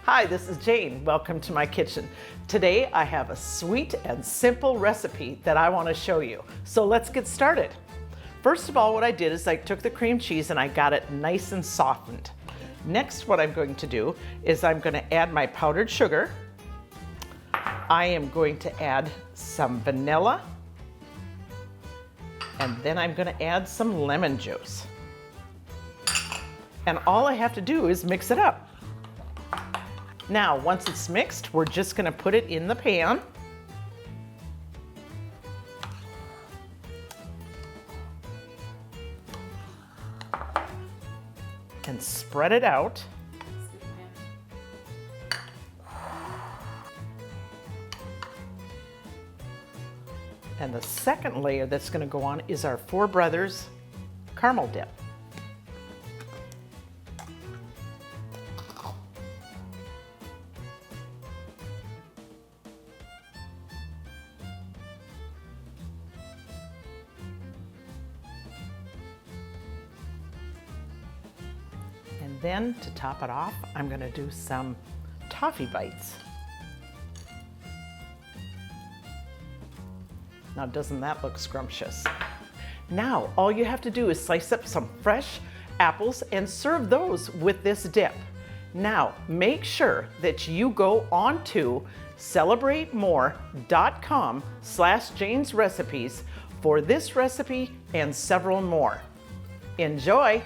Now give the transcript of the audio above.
Hi, this is Jane. Welcome to my kitchen. Today I have a sweet and simple recipe that I want to show you. So let's get started. First of all, what I did is I took the cream cheese and I got it nice and softened. Next, what I'm going to do is I'm going to add my powdered sugar. I am going to add some vanilla. And then I'm going to add some lemon juice. And all I have to do is mix it up. Now, once it's mixed, we're just going to put it in the pan. And spread it out. And the second layer that's going to go on is our Four Brothers caramel dip. And then to top it off, I'm going to do some toffee bites. Now, doesn't that look scrumptious? Now, all you have to do is slice up some fresh apples and serve those with this dip. Now, make sure that you go on to celebratemore.com/JanesRecipes for this recipe and several more. Enjoy!